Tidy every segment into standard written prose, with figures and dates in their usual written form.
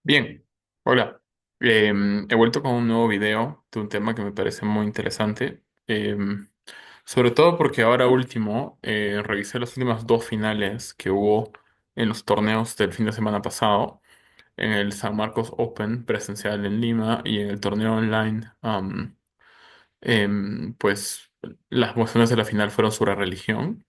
Bien, hola. He vuelto con un nuevo video de un tema que me parece muy interesante. Sobre todo porque ahora último revisé las últimas dos finales que hubo en los torneos del fin de semana pasado, en el San Marcos Open presencial en Lima y en el torneo online. Pues las mociones de la final fueron sobre religión.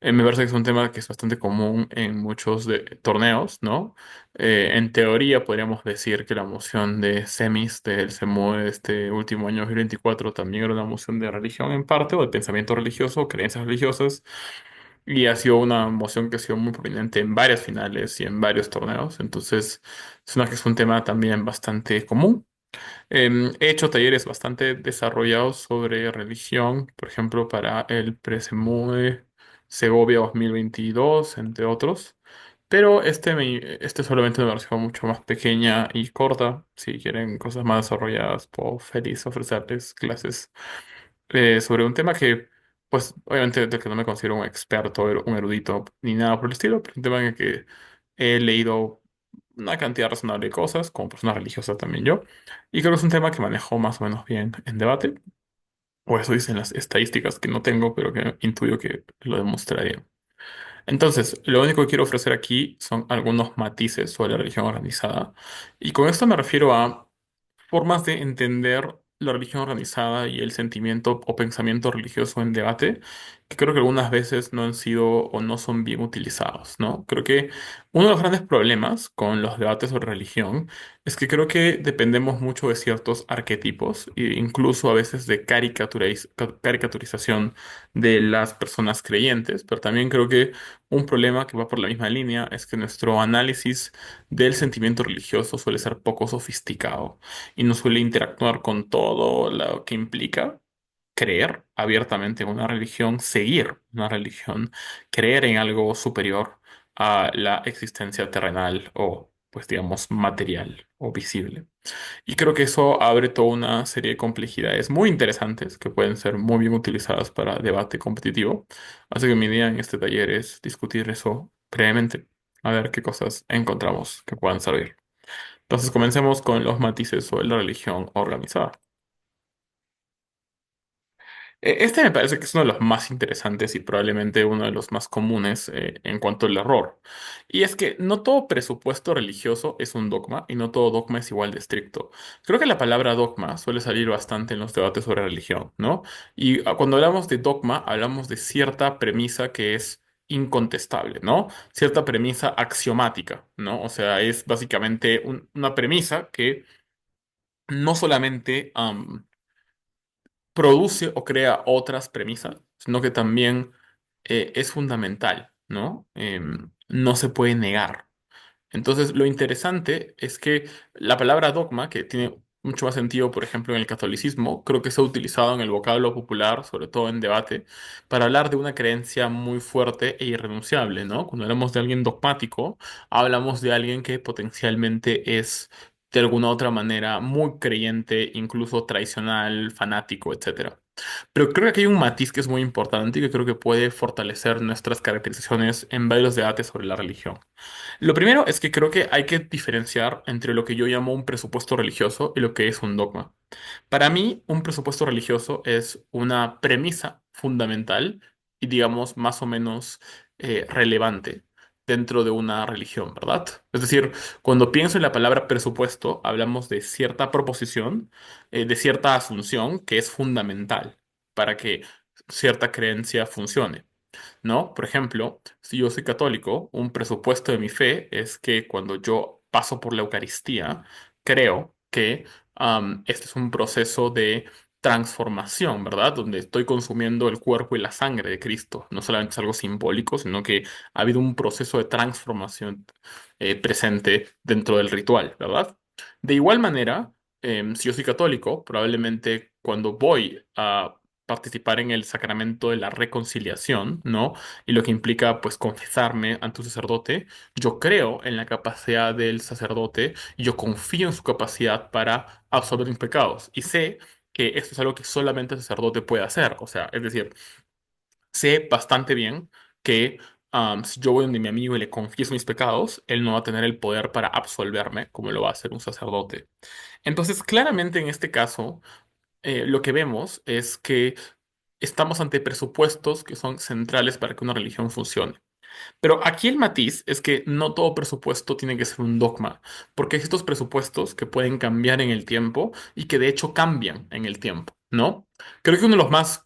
Me parece que es un tema que es bastante común en muchos torneos, ¿no? En teoría podríamos decir que la moción de semis del CEMUE de este último año 2024 también era una moción de religión en parte, o de pensamiento religioso, o creencias religiosas, y ha sido una moción que ha sido muy prominente en varias finales y en varios torneos, entonces es un tema también bastante común. He hecho talleres bastante desarrollados sobre religión, por ejemplo, para el Presemue Segovia 2022, entre otros. Pero este es solamente una versión mucho más pequeña y corta. Si quieren cosas más desarrolladas, puedo feliz ofrecerles clases sobre un tema que, pues, obviamente del que no me considero un experto, un erudito, ni nada por el estilo, pero un tema en el que he leído una cantidad razonable de cosas, como persona religiosa también yo, y creo que es un tema que manejo más o menos bien en debate, o eso dicen las estadísticas que no tengo, pero que intuyo que lo demostraría. Entonces, lo único que quiero ofrecer aquí son algunos matices sobre la religión organizada, y con esto me refiero a formas de entender la religión organizada y el sentimiento o pensamiento religioso en debate, que creo que algunas veces no han sido o no son bien utilizados, ¿no? Creo que uno de los grandes problemas con los debates sobre religión es que creo que dependemos mucho de ciertos arquetipos e incluso a veces de caricaturización de las personas creyentes, pero también creo que un problema que va por la misma línea es que nuestro análisis del sentimiento religioso suele ser poco sofisticado y no suele interactuar con todo lo que implica creer abiertamente en una religión, seguir una religión, creer en algo superior a la existencia terrenal o, pues digamos, material o visible. Y creo que eso abre toda una serie de complejidades muy interesantes que pueden ser muy bien utilizadas para debate competitivo. Así que mi idea en este taller es discutir eso brevemente, a ver qué cosas encontramos que puedan servir. Entonces comencemos con los matices sobre la religión organizada. Este me parece que es uno de los más interesantes y probablemente uno de los más comunes en cuanto al error. Y es que no todo presupuesto religioso es un dogma y no todo dogma es igual de estricto. Creo que la palabra dogma suele salir bastante en los debates sobre religión, ¿no? Y cuando hablamos de dogma, hablamos de cierta premisa que es incontestable, ¿no? Cierta premisa axiomática, ¿no? O sea, es básicamente una premisa que no solamente produce o crea otras premisas, sino que también es fundamental, ¿no? No se puede negar. Entonces, lo interesante es que la palabra dogma, que tiene mucho más sentido, por ejemplo, en el catolicismo, creo que se ha utilizado en el vocablo popular, sobre todo en debate, para hablar de una creencia muy fuerte e irrenunciable, ¿no? Cuando hablamos de alguien dogmático, hablamos de alguien que potencialmente es, de alguna u otra manera, muy creyente, incluso tradicional, fanático, etcétera. Pero creo que aquí hay un matiz que es muy importante y que creo que puede fortalecer nuestras caracterizaciones en varios debates sobre la religión. Lo primero es que creo que hay que diferenciar entre lo que yo llamo un presupuesto religioso y lo que es un dogma. Para mí, un presupuesto religioso es una premisa fundamental y, digamos, más o menos relevante dentro de una religión, ¿verdad? Es decir, cuando pienso en la palabra presupuesto, hablamos de cierta proposición, de cierta asunción que es fundamental para que cierta creencia funcione. ¿No? Por ejemplo, si yo soy católico, un presupuesto de mi fe es que cuando yo paso por la Eucaristía, creo que este es un proceso de transformación, ¿verdad? Donde estoy consumiendo el cuerpo y la sangre de Cristo. No solamente es algo simbólico, sino que ha habido un proceso de transformación presente dentro del ritual, ¿verdad? De igual manera, si yo soy católico, probablemente cuando voy a participar en el sacramento de la reconciliación, ¿no? Y lo que implica, pues, confesarme ante un sacerdote. Yo creo en la capacidad del sacerdote y yo confío en su capacidad para absolver mis pecados. Y sé que esto es algo que solamente el sacerdote puede hacer. O sea, es decir, sé bastante bien que Si yo voy donde mi amigo y le confieso mis pecados, él no va a tener el poder para absolverme como lo va a hacer un sacerdote. Entonces, claramente en este caso, lo que vemos es que estamos ante presupuestos que son centrales para que una religión funcione. Pero aquí el matiz es que no todo presupuesto tiene que ser un dogma, porque hay estos presupuestos que pueden cambiar en el tiempo y que de hecho cambian en el tiempo, ¿no? Creo que uno de los más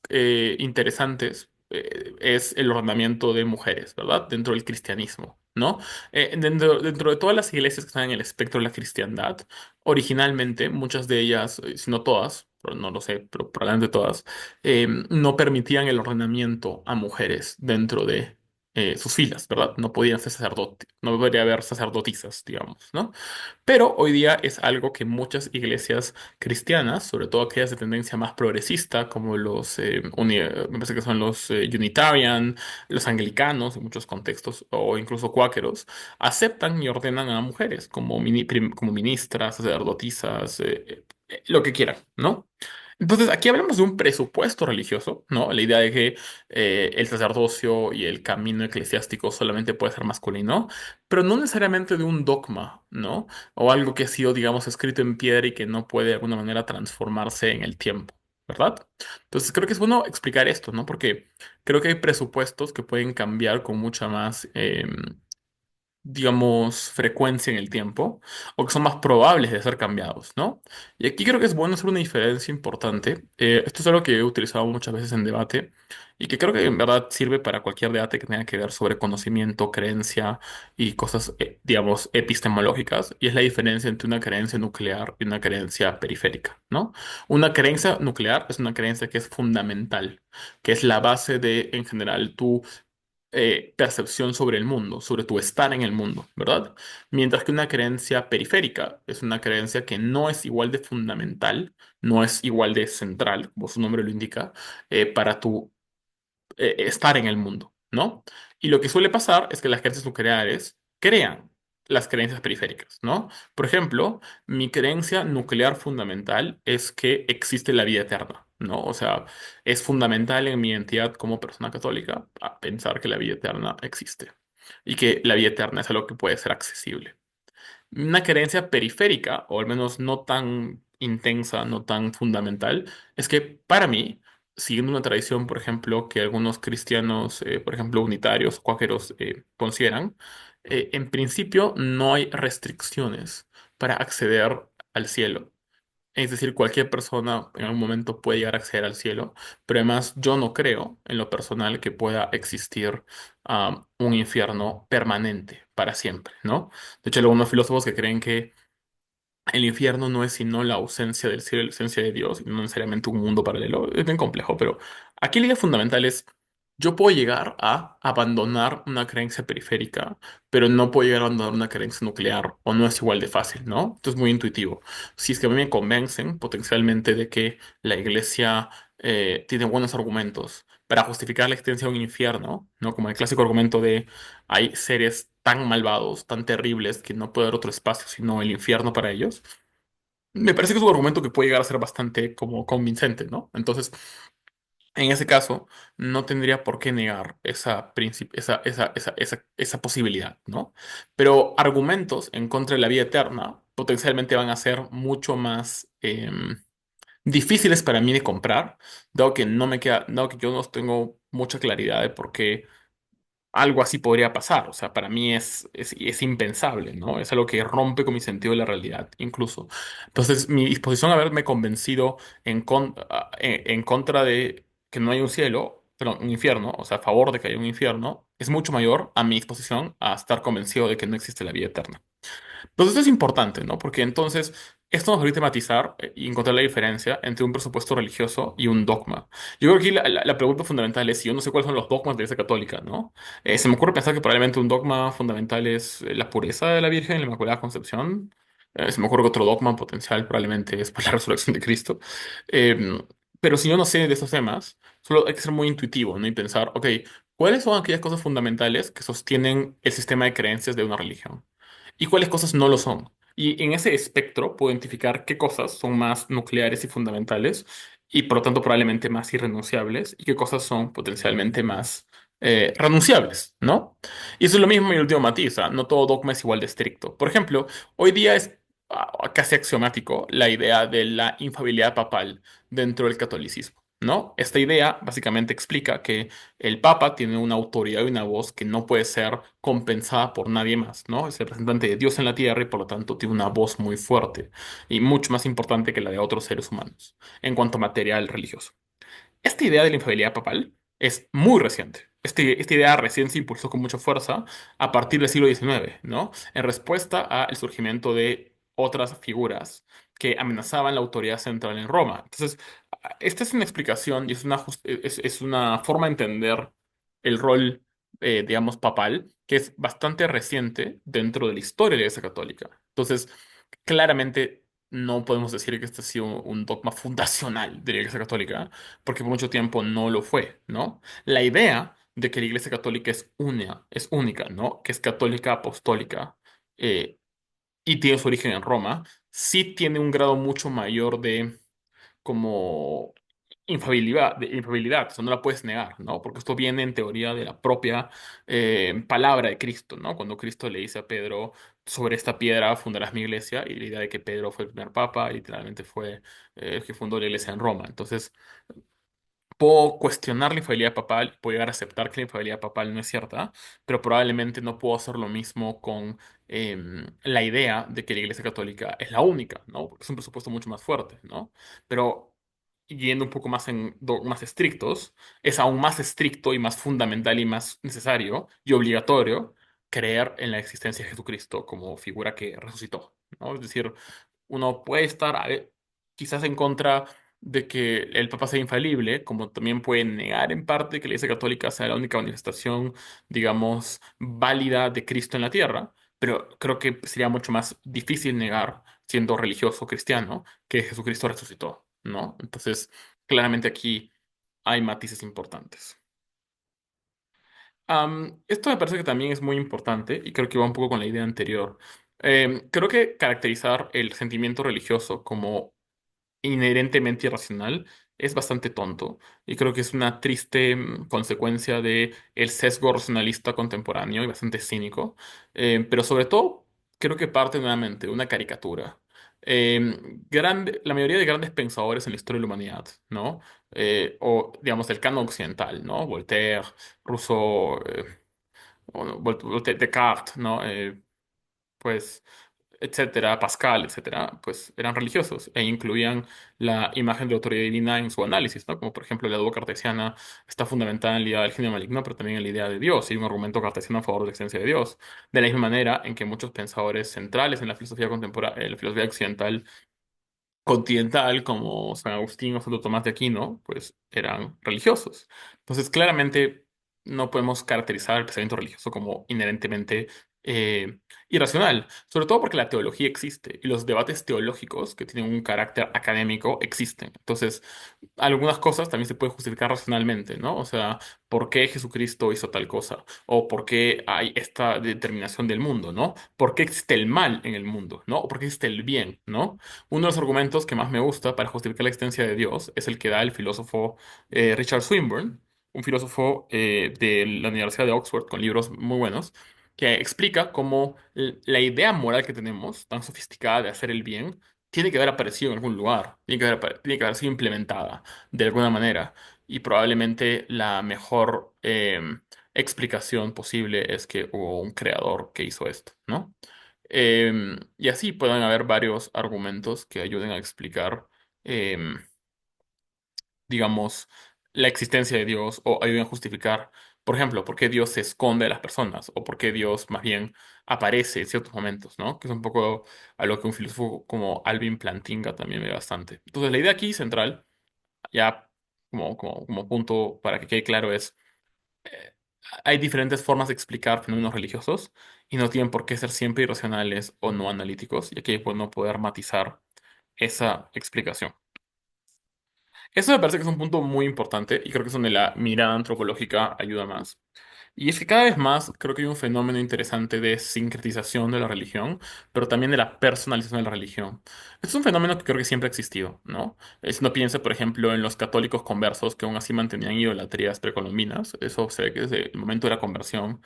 interesantes es el ordenamiento de mujeres, ¿verdad? Dentro del cristianismo, ¿no? Dentro de todas las iglesias que están en el espectro de la cristiandad, originalmente muchas de ellas, si no todas, pero no lo sé, pero probablemente todas, no permitían el ordenamiento a mujeres dentro de sus filas, ¿verdad? No podían ser sacerdotes, no debería haber sacerdotisas, digamos, ¿no? Pero hoy día es algo que muchas iglesias cristianas, sobre todo aquellas de tendencia más progresista, como me parece que son los Unitarian, los anglicanos en muchos contextos, o incluso cuáqueros, aceptan y ordenan a mujeres como, como ministras, sacerdotisas, lo que quieran, ¿no? Entonces, aquí hablamos de un presupuesto religioso, ¿no? La idea de que el sacerdocio y el camino eclesiástico solamente puede ser masculino, pero no necesariamente de un dogma, ¿no? O algo que ha sido, digamos, escrito en piedra y que no puede de alguna manera transformarse en el tiempo, ¿verdad? Entonces, creo que es bueno explicar esto, ¿no? Porque creo que hay presupuestos que pueden cambiar con mucha más digamos, frecuencia en el tiempo o que son más probables de ser cambiados, ¿no? Y aquí creo que es bueno hacer una diferencia importante. Esto es algo que he utilizado muchas veces en debate y que creo que en verdad sirve para cualquier debate que tenga que ver sobre conocimiento, creencia y cosas, digamos, epistemológicas. Y es la diferencia entre una creencia nuclear y una creencia periférica, ¿no? Una creencia nuclear es una creencia que es fundamental, que es la base de, en general, tu percepción sobre el mundo, sobre tu estar en el mundo, ¿verdad? Mientras que una creencia periférica es una creencia que no es igual de fundamental, no es igual de central, como su nombre lo indica, para tu estar en el mundo, ¿no? Y lo que suele pasar es que las creencias nucleares crean las creencias periféricas, ¿no? Por ejemplo, mi creencia nuclear fundamental es que existe la vida eterna, ¿no? O sea, es fundamental en mi identidad como persona católica a pensar que la vida eterna existe y que la vida eterna es algo que puede ser accesible. Una creencia periférica, o al menos no tan intensa, no tan fundamental, es que para mí, siguiendo una tradición, por ejemplo, que algunos cristianos, por ejemplo, unitarios, cuáqueros, consideran, en principio no hay restricciones para acceder al cielo. Es decir, cualquier persona en algún momento puede llegar a acceder al cielo, pero además yo no creo en lo personal que pueda existir un infierno permanente para siempre, ¿no? De hecho, hay algunos filósofos que creen que el infierno no es sino la ausencia del cielo y la ausencia de Dios, y no necesariamente un mundo paralelo. Es bien complejo, pero aquí la idea fundamental es, yo puedo llegar a abandonar una creencia periférica, pero no puedo llegar a abandonar una creencia nuclear, o no es igual de fácil, ¿no? Esto es muy intuitivo. Si es que a mí me convencen potencialmente de que la iglesia tiene buenos argumentos para justificar la existencia de un infierno, ¿no? Como el clásico argumento de hay seres tan malvados, tan terribles, que no puede haber otro espacio sino el infierno para ellos. Me parece que es un argumento que puede llegar a ser bastante como convincente, ¿no? Entonces, en ese caso, no tendría por qué negar esa posibilidad, ¿no? Pero argumentos en contra de la vida eterna potencialmente van a ser mucho más difíciles para mí de comprar, dado que yo no tengo mucha claridad de por qué algo así podría pasar. O sea, para mí es impensable, ¿no? Es algo que rompe con mi sentido de la realidad, incluso. Entonces, mi disposición a haberme convencido en contra de que no hay un cielo, perdón, un infierno, o sea, a favor de que haya un infierno, es mucho mayor a mi disposición a estar convencido de que no existe la vida eterna. Entonces esto es importante, ¿no? Porque entonces esto nos permite matizar y encontrar la diferencia entre un presupuesto religioso y un dogma. Yo creo que aquí la pregunta fundamental es si yo no sé cuáles son los dogmas de la Iglesia Católica, ¿no? Se me ocurre pensar que probablemente un dogma fundamental es la pureza de la Virgen, la Inmaculada Concepción. Se me ocurre que otro dogma potencial probablemente es pues, la resurrección de Cristo. Eh, pero si yo no sé de esos temas, solo hay que ser muy intuitivo, ¿no? Y pensar, ok, ¿cuáles son aquellas cosas fundamentales que sostienen el sistema de creencias de una religión? ¿Y cuáles cosas no lo son? Y en ese espectro puedo identificar qué cosas son más nucleares y fundamentales y por lo tanto probablemente más irrenunciables y qué cosas son potencialmente más renunciables, ¿no? Y eso es lo mismo en el último matiz, o sea, no todo dogma es igual de estricto. Por ejemplo, hoy día es casi axiomático la idea de la infabilidad papal dentro del catolicismo, ¿no? Esta idea básicamente explica que el papa tiene una autoridad y una voz que no puede ser compensada por nadie más, ¿no? Es el representante de Dios en la tierra y por lo tanto tiene una voz muy fuerte y mucho más importante que la de otros seres humanos en cuanto a material religioso. Esta idea de la infalibilidad papal es muy reciente. Esta idea recién se impulsó con mucha fuerza a partir del siglo XIX, ¿no? En respuesta al surgimiento de otras figuras que amenazaban la autoridad central en Roma. Entonces, esta es una explicación y es una forma de entender el rol, digamos, papal, que es bastante reciente dentro de la historia de la Iglesia Católica. Entonces, claramente no podemos decir que este ha sido un dogma fundacional de la Iglesia Católica, porque por mucho tiempo no lo fue, ¿no? La idea de que la Iglesia Católica es única, ¿no? Que es católica apostólica eh, y tiene su origen en Roma, sí tiene un grado mucho mayor de como infabilidad, eso no la puedes negar, ¿no? Porque esto viene en teoría de la propia palabra de Cristo, ¿no? Cuando Cristo le dice a Pedro, sobre esta piedra fundarás mi iglesia, y la idea de que Pedro fue el primer papa, y literalmente fue el que fundó la iglesia en Roma. Entonces, puedo cuestionar la infalibilidad papal, puedo llegar a aceptar que la infalibilidad papal no es cierta, pero probablemente no puedo hacer lo mismo con la idea de que la Iglesia Católica es la única, ¿no? Porque es un presupuesto mucho más fuerte, ¿no? Pero yendo un poco más en dogmas estrictos, es aún más estricto y más fundamental y más necesario y obligatorio creer en la existencia de Jesucristo como figura que resucitó, ¿no? Es decir, uno puede estar quizás en contra de que el Papa sea infalible, como también puede negar en parte que la Iglesia Católica sea la única manifestación, digamos, válida de Cristo en la tierra, pero creo que sería mucho más difícil negar, siendo religioso cristiano, que Jesucristo resucitó, ¿no? Entonces, claramente aquí hay matices importantes. Esto me parece que también es muy importante y creo que va un poco con la idea anterior. Creo que caracterizar el sentimiento religioso como inherentemente irracional es bastante tonto y creo que es una triste consecuencia de el sesgo racionalista contemporáneo y bastante cínico. Pero sobre todo creo que parte nuevamente de una caricatura. La mayoría de grandes pensadores en la historia de la humanidad, ¿no? O digamos del canon occidental, ¿no? Voltaire, Rousseau, Descartes, ¿no? Pues etcétera, Pascal, etcétera, pues eran religiosos e incluían la imagen de autoridad divina en su análisis, ¿no? Como por ejemplo la duda cartesiana está fundamentada en la idea del genio maligno, pero también en la idea de Dios y un argumento cartesiano a favor de la existencia de Dios. De la misma manera en que muchos pensadores centrales en la filosofía contemporánea, en la filosofía occidental continental, como San Agustín o Santo Tomás de Aquino, pues eran religiosos. Entonces, claramente no podemos caracterizar el pensamiento religioso como inherentemente irracional, sobre todo porque la teología existe y los debates teológicos que tienen un carácter académico existen. Entonces, algunas cosas también se pueden justificar racionalmente, ¿no? O sea, ¿por qué Jesucristo hizo tal cosa? ¿O por qué hay esta determinación del mundo, ¿no? ¿Por qué existe el mal en el mundo, ¿no? ¿O por qué existe el bien, ¿no? Uno de los argumentos que más me gusta para justificar la existencia de Dios es el que da el filósofo Richard Swinburne, un filósofo de la Universidad de Oxford con libros muy buenos, que explica cómo la idea moral que tenemos, tan sofisticada de hacer el bien, tiene que haber aparecido en algún lugar, tiene que haber sido implementada de alguna manera. Y probablemente la mejor explicación posible es que hubo un creador que hizo esto, ¿no? Y así pueden haber varios argumentos que ayuden a explicar, em, digamos, la existencia de Dios o ayuden a justificar, por ejemplo, por qué Dios se esconde de las personas o por qué Dios más bien aparece en ciertos momentos, ¿no? Que es un poco a lo que un filósofo como Alvin Plantinga también ve bastante. Entonces, la idea aquí central, ya como punto para que quede claro, es hay diferentes formas de explicar fenómenos religiosos y no tienen por qué ser siempre irracionales o no analíticos, y aquí es bueno poder matizar esa explicación. Eso me parece que es un punto muy importante y creo que es donde la mirada antropológica ayuda más. Y es que cada vez más creo que hay un fenómeno interesante de sincretización de la religión, pero también de la personalización de la religión. Es un fenómeno que creo que siempre ha existido, ¿no? Si uno piensa, por ejemplo, en los católicos conversos que aún así mantenían idolatrías precolombinas, eso se ve que desde el momento de la conversión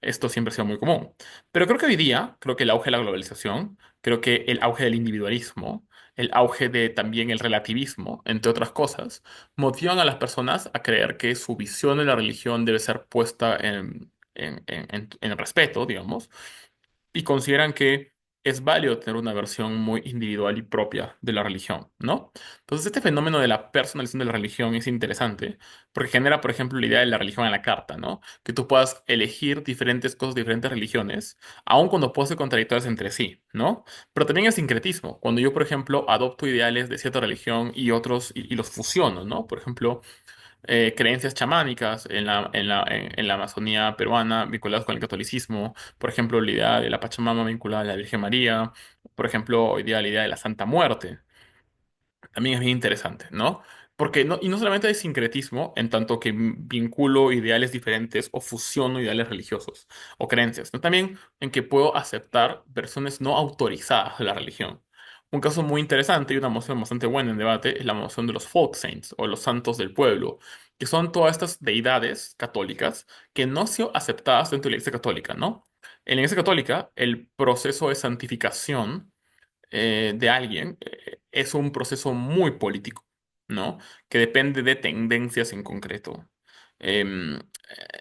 esto siempre ha sido muy común. Pero creo que hoy día, creo que el auge de la globalización, creo que el auge del individualismo, el auge de también el relativismo, entre otras cosas, motivan a las personas a creer que su visión de la religión debe ser puesta en respeto, digamos, y consideran que es válido tener una versión muy individual y propia de la religión, ¿no? Entonces, este fenómeno de la personalización de la religión es interesante porque genera, por ejemplo, la idea de la religión a la carta, ¿no? Que tú puedas elegir diferentes cosas de diferentes religiones, aun cuando pueden ser contradictorias entre sí, ¿no? Pero también el sincretismo, cuando yo, por ejemplo, adopto ideales de cierta religión y otros y los fusiono, ¿no? Por ejemplo, creencias chamánicas en la Amazonía peruana vinculadas con el catolicismo, por ejemplo, la idea de la Pachamama vinculada a la Virgen María, por ejemplo, hoy día la idea de la Santa Muerte. También es bien interesante, ¿no? Porque no, y no solamente hay sincretismo en tanto que vinculo ideales diferentes o fusiono ideales religiosos o creencias, sino también en que puedo aceptar versiones no autorizadas de la religión. Un caso muy interesante y una moción bastante buena en debate es la moción de los folk saints o los santos del pueblo, que son todas estas deidades católicas que no han sido aceptadas dentro de la Iglesia Católica, ¿no? En la Iglesia Católica, el proceso de santificación de alguien es un proceso muy político, ¿no? Que depende de tendencias en concreto.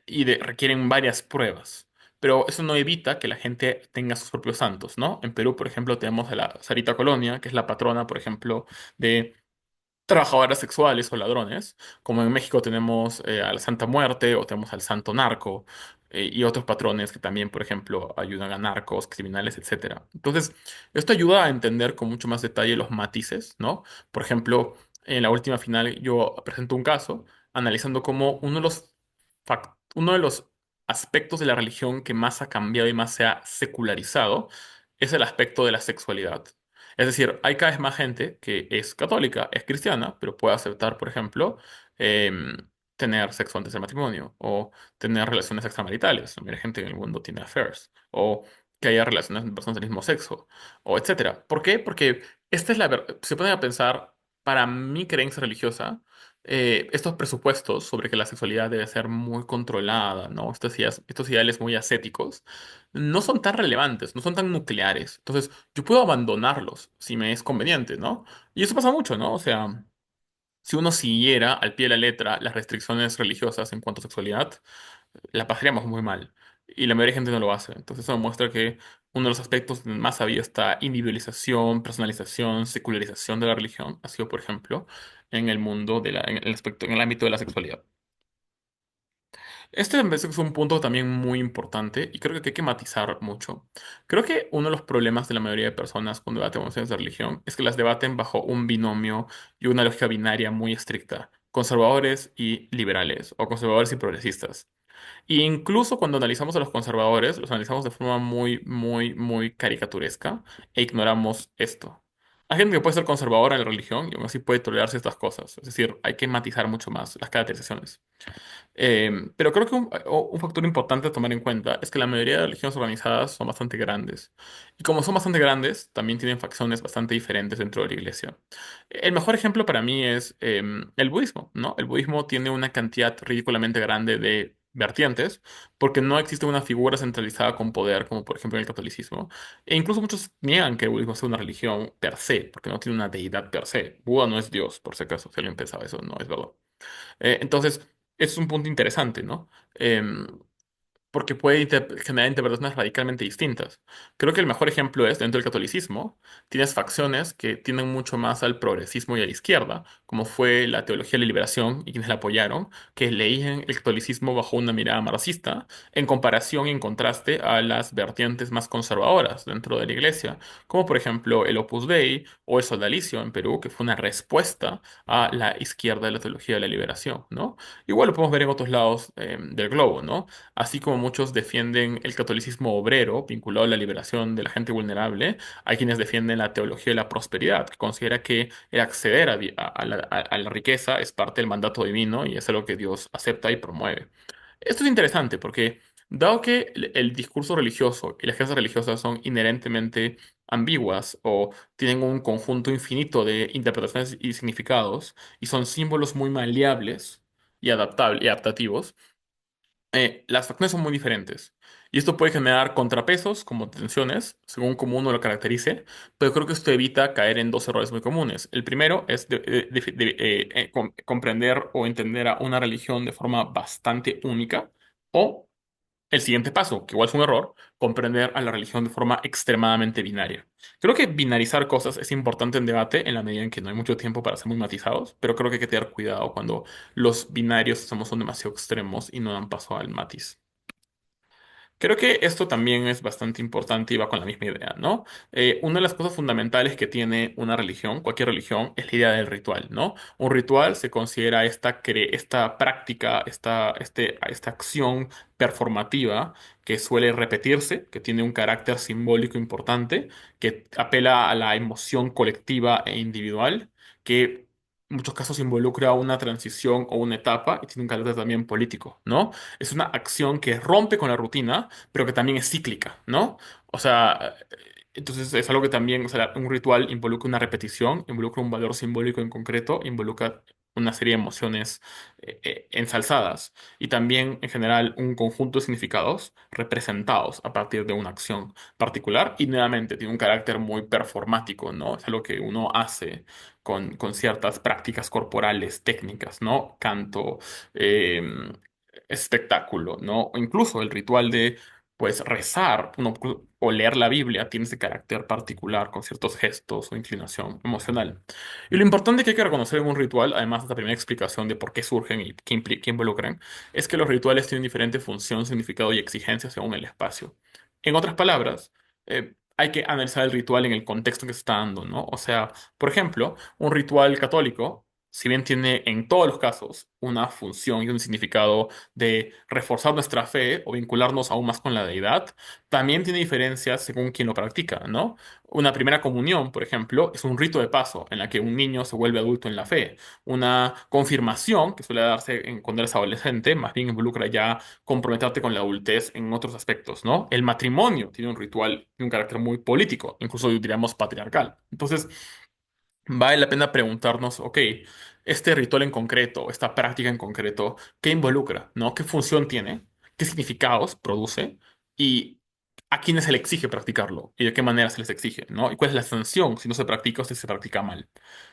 Requieren varias pruebas. Pero eso no evita que la gente tenga sus propios santos, ¿no? En Perú, por ejemplo, tenemos a la Sarita Colonia, que es la patrona, por ejemplo, de trabajadoras sexuales o ladrones, como en México tenemos a la Santa Muerte o tenemos al Santo Narco y otros patrones que también, por ejemplo, ayudan a narcos, criminales, etcétera. Entonces, esto ayuda a entender con mucho más detalle los matices, ¿no? Por ejemplo, en la última final yo presento un caso analizando cómo uno de los aspectos de la religión que más ha cambiado y más se ha secularizado es el aspecto de la sexualidad. Es decir, hay cada vez más gente que es católica, es cristiana, pero puede aceptar, por ejemplo, em, tener sexo antes del matrimonio o tener relaciones extramaritales. Mira, gente en el mundo tiene affairs o que haya relaciones de personas del mismo sexo o etcétera. ¿Por qué? Porque esta es se ponen a pensar, para mi creencia religiosa, estos presupuestos sobre que la sexualidad debe ser muy controlada, ¿no? Estos ideales muy ascéticos no son tan relevantes, no son tan nucleares. Entonces, yo puedo abandonarlos si me es conveniente, ¿no? Y eso pasa mucho, ¿no? O sea, si uno siguiera al pie de la letra las restricciones religiosas en cuanto a sexualidad, la pasaríamos muy mal. Y la mayoría de gente no lo hace. Entonces, eso demuestra que uno de los aspectos más había esta individualización, personalización, secularización de la religión ha sido, por ejemplo, en el mundo en el aspecto, en el ámbito de la sexualidad. Este me parece que es un punto también muy importante y creo que hay que matizar mucho. Creo que uno de los problemas de la mayoría de personas cuando debaten cuestiones de religión es que las debaten bajo un binomio y una lógica binaria muy estricta, conservadores y liberales, o conservadores y progresistas. Y incluso cuando analizamos a los conservadores, los analizamos de forma muy caricaturesca e ignoramos esto. Hay gente que puede ser conservadora en la religión y aún así puede tolerarse estas cosas. Es decir, hay que matizar mucho más las caracterizaciones. Pero creo que un factor importante a tomar en cuenta es que la mayoría de religiones organizadas son bastante grandes. Y como son bastante grandes, también tienen facciones bastante diferentes dentro de la iglesia. El mejor ejemplo para mí es el budismo, ¿no? El budismo tiene una cantidad ridículamente grande de vertientes porque no existe una figura centralizada con poder, como por ejemplo en el catolicismo. E incluso muchos niegan que el budismo sea una religión per se, porque no tiene una deidad per se. Buda no es Dios, por si acaso, si alguien pensaba eso, no es verdad. Entonces, es un punto interesante, ¿no? Porque puede generar interpretaciones radicalmente distintas. Creo que el mejor ejemplo es dentro del catolicismo, tienes facciones que tienden mucho más al progresismo y a la izquierda, como fue la teología de la liberación y quienes la apoyaron, que leían el catolicismo bajo una mirada marxista, en comparación y en contraste a las vertientes más conservadoras dentro de la iglesia, como por ejemplo el Opus Dei o el Sodalicio en Perú, que fue una respuesta a la izquierda de la teología de la liberación, ¿no? Igual lo podemos ver en otros lados del globo, ¿no? Así como muchos defienden el catolicismo obrero, vinculado a la liberación de la gente vulnerable, hay quienes defienden la teología de la prosperidad, que considera que el acceder a la riqueza es parte del mandato divino y es algo que Dios acepta y promueve. Esto es interesante porque, dado que el discurso religioso y las creencias religiosas son inherentemente ambiguas o tienen un conjunto infinito de interpretaciones y significados, y son símbolos muy maleables y adaptables y adaptativos, las facciones son muy diferentes. Y esto puede generar contrapesos como tensiones, según cómo uno lo caracterice, pero creo que esto evita caer en dos errores muy comunes. El primero es comprender o entender a una religión de forma bastante única, o el siguiente paso, que igual es un error, comprender a la religión de forma extremadamente binaria. Creo que binarizar cosas es importante en debate en la medida en que no hay mucho tiempo para ser muy matizados, pero creo que hay que tener cuidado cuando los binarios son demasiado extremos y no dan paso al matiz. Creo que esto también es bastante importante y va con la misma idea, ¿no? Una de las cosas fundamentales que tiene una religión, cualquier religión, es la idea del ritual, ¿no? Un ritual se considera esta práctica, esta acción performativa que suele repetirse, que tiene un carácter simbólico importante, que apela a la emoción colectiva e individual, que en muchos casos involucra una transición o una etapa y tiene un carácter también político, ¿no? Es una acción que rompe con la rutina pero que también es cíclica, ¿no? O sea, entonces es algo que también, o sea, un ritual involucra una repetición, involucra un valor simbólico en concreto, involucra una serie de emociones ensalzadas y también en general un conjunto de significados representados a partir de una acción particular y nuevamente tiene un carácter muy performático, ¿no? Es algo que uno hace con ciertas prácticas corporales, técnicas, ¿no? Canto, eh, espectáculo, ¿no? O incluso el ritual de, pues, rezar o leer la Biblia tiene ese carácter particular con ciertos gestos o inclinación emocional. Y lo importante que hay que reconocer en un ritual, además de la primera explicación de por qué surgen y qué involucran, es que los rituales tienen diferente función, significado y exigencia según el espacio. En otras palabras, hay que analizar el ritual en el contexto que se está dando, ¿no? O sea, por ejemplo, un ritual católico, si bien tiene en todos los casos una función y un significado de reforzar nuestra fe o vincularnos aún más con la deidad, también tiene diferencias según quien lo practica, ¿no? Una primera comunión, por ejemplo, es un rito de paso en la que un niño se vuelve adulto en la fe. Una confirmación, que suele darse cuando eres adolescente, más bien involucra ya comprometerte con la adultez en otros aspectos, ¿no? El matrimonio tiene un ritual y un carácter muy político, incluso diríamos patriarcal. Entonces, vale la pena preguntarnos, ok, este ritual en concreto, esta práctica en concreto, ¿qué involucra? ¿No? ¿Qué función tiene? ¿Qué significados produce? ¿Y a quiénes se le exige practicarlo? ¿Y de qué manera se les exige? ¿No? ¿Y cuál es la sanción si no se practica o si se practica mal?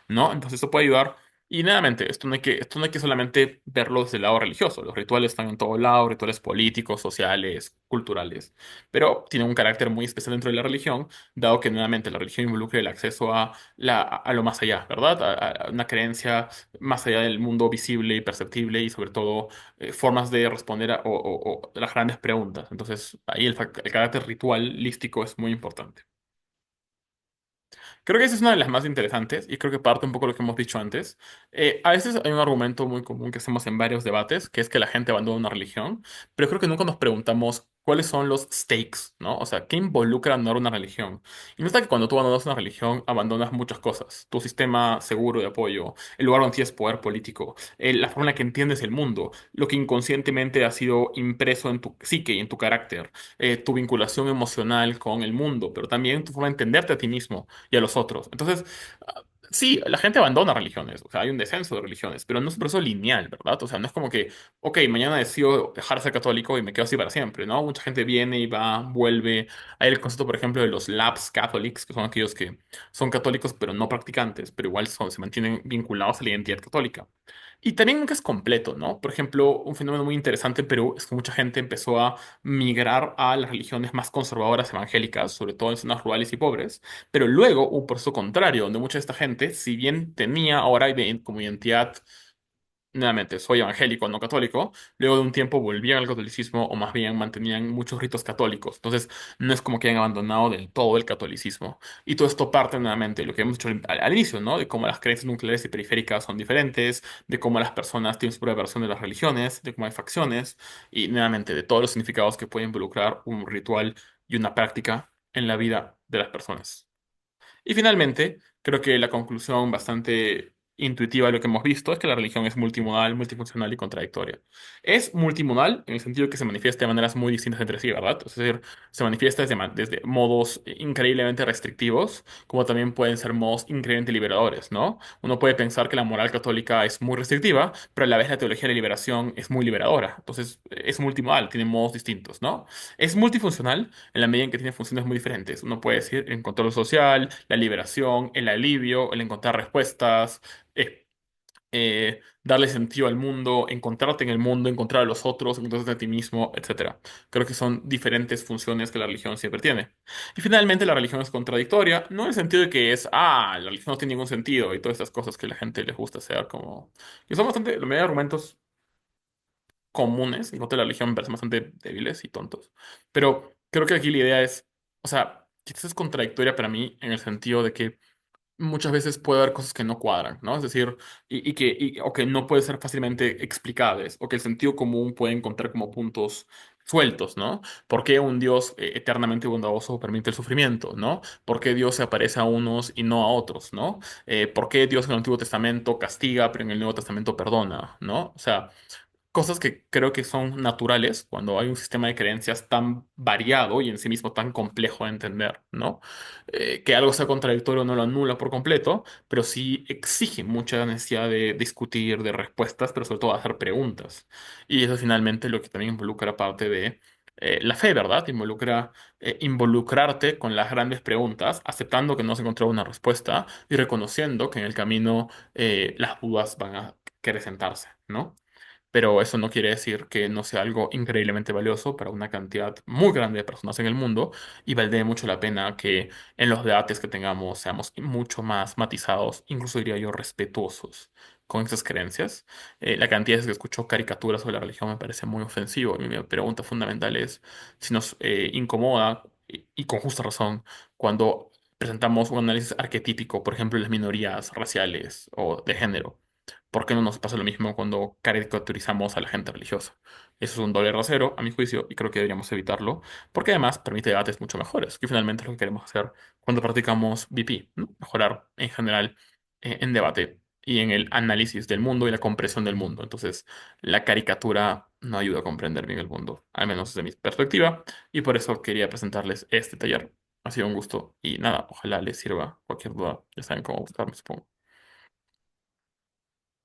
¿No? Entonces eso puede ayudar. Y nuevamente, esto no hay que solamente verlo desde el lado religioso. Los rituales están en todo lado, rituales políticos, sociales, culturales, pero tienen un carácter muy especial dentro de la religión, dado que nuevamente la religión involucra el acceso a lo más allá, ¿verdad? A una creencia más allá del mundo visible y perceptible y sobre todo formas de responder a las grandes preguntas. Entonces, ahí el carácter ritualístico es muy importante. Creo que esa es una de las más interesantes y creo que parte un poco de lo que hemos dicho antes. A veces hay un argumento muy común que hacemos en varios debates, que es que la gente abandona una religión, pero creo que nunca nos preguntamos cuáles son los stakes, ¿no? O sea, ¿qué involucra abandonar una religión? Y nota que cuando tú abandonas una religión, abandonas muchas cosas. Tu sistema seguro de apoyo, el lugar donde tienes poder político, la forma en la que entiendes el mundo, lo que inconscientemente ha sido impreso en tu psique y en tu carácter, tu vinculación emocional con el mundo, pero también tu forma de entenderte a ti mismo y a los otros. Entonces, sí, la gente abandona religiones, o sea, hay un descenso de religiones, pero no es un proceso lineal, ¿verdad? O sea, no es como que, ok, mañana decido dejar de ser católico y me quedo así para siempre, ¿no? Mucha gente viene y va, vuelve. Hay el concepto, por ejemplo, de los lapsed Catholics, que son aquellos que son católicos pero no practicantes, pero igual se mantienen vinculados a la identidad católica. Y también nunca es completo, ¿no? Por ejemplo, un fenómeno muy interesante en Perú es que mucha gente empezó a migrar a las religiones más conservadoras evangélicas, sobre todo en zonas rurales y pobres, pero luego hubo un proceso contrario, donde mucha de esta gente, si bien tenía ahora como identidad nuevamente, soy evangélico, no católico, luego de un tiempo volvían al catolicismo o más bien mantenían muchos ritos católicos. Entonces, no es como que hayan abandonado del todo el catolicismo. Y todo esto parte nuevamente de lo que hemos dicho al inicio, ¿no? De cómo las creencias nucleares y periféricas son diferentes, de cómo las personas tienen su propia versión de las religiones, de cómo hay facciones y nuevamente de todos los significados que puede involucrar un ritual y una práctica en la vida de las personas. Y finalmente, creo que la conclusión bastante intuitiva de lo que hemos visto es que la religión es multimodal, multifuncional y contradictoria. Es multimodal en el sentido que se manifiesta de maneras muy distintas entre sí, ¿verdad? Es decir, se manifiesta desde modos increíblemente restrictivos, como también pueden ser modos increíblemente liberadores, ¿no? Uno puede pensar que la moral católica es muy restrictiva, pero a la vez la teología de la liberación es muy liberadora. Entonces, es multimodal, tiene modos distintos, ¿no? Es multifuncional en la medida en que tiene funciones muy diferentes. Uno puede decir el control social, la liberación, el alivio, el encontrar respuestas, darle sentido al mundo, encontrarte en el mundo, encontrar a los otros, encontrarte a ti mismo, etcétera. Creo que son diferentes funciones que la religión siempre tiene. Y finalmente la religión es contradictoria, no en el sentido de que es, la religión no tiene ningún sentido y todas estas cosas que a la gente les gusta hacer como... Que son bastante, la mayoría de argumentos comunes en contra de la religión me parecen bastante débiles y tontos. Pero creo que aquí la idea es, o sea, quizás es contradictoria para mí en el sentido de que muchas veces puede haber cosas que no cuadran, ¿no? Es decir, o que no pueden ser fácilmente explicables, o que el sentido común puede encontrar como puntos sueltos, ¿no? ¿Por qué un Dios eternamente bondadoso permite el sufrimiento, ¿no? ¿Por qué Dios se aparece a unos y no a otros, ¿no? ¿Por qué Dios en el Antiguo Testamento castiga, pero en el Nuevo Testamento perdona, ¿no? O sea, cosas que creo que son naturales cuando hay un sistema de creencias tan variado y en sí mismo tan complejo de entender, ¿no? Que algo sea contradictorio no lo anula por completo, pero sí exige mucha necesidad de discutir, de respuestas, pero sobre todo de hacer preguntas. Y eso finalmente lo que también involucra parte de la fe, ¿verdad? Involucra involucrarte con las grandes preguntas, aceptando que no se encontró una respuesta y reconociendo que en el camino las dudas van a acrecentarse, ¿no? Pero eso no quiere decir que no sea algo increíblemente valioso para una cantidad muy grande de personas en el mundo y valdría mucho la pena que en los debates que tengamos seamos mucho más matizados, incluso diría yo respetuosos con esas creencias. La cantidad de veces que escucho caricaturas sobre la religión me parece muy ofensivo y mi pregunta fundamental es si nos incomoda y con justa razón cuando presentamos un análisis arquetípico, por ejemplo, en las minorías raciales o de género. ¿Por qué no nos pasa lo mismo cuando caricaturizamos a la gente religiosa? Eso es un doble rasero, a mi juicio, y creo que deberíamos evitarlo, porque además permite debates mucho mejores, que finalmente es lo que queremos hacer cuando practicamos VP, ¿no? Mejorar en general en debate y en el análisis del mundo y la comprensión del mundo. Entonces, la caricatura no ayuda a comprender bien el mundo, al menos desde mi perspectiva, y por eso quería presentarles este taller. Ha sido un gusto y nada, ojalá les sirva cualquier duda. Ya saben cómo buscarme, supongo.